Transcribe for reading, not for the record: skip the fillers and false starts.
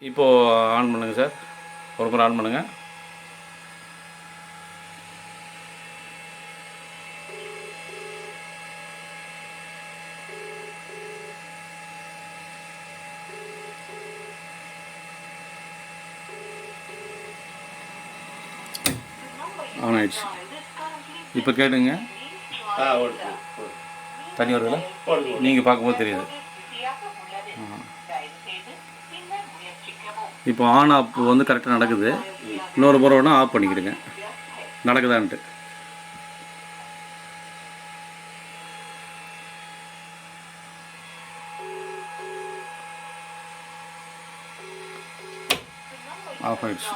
இப்போது ஆன் பண்ணுங்கள் சார், ஒரு முறை ஆன் பண்ணுங்கள். ஆன் ஆயிடுச்சு. இப்போ கேட்டுங்க. தண்ணி வருதுல்ல, நீங்கள் பார்க்கும்போது தெரியுது. இப்போ ஆன் ஆஃப் வந்து கரெக்டாக நடக்குது. இன்னொரு முறை வேணால் ஆஃப் பண்ணிக்கிடுங்க, நடக்குதான்ட்டு. ஆஃப் ஆயிடுச்சு.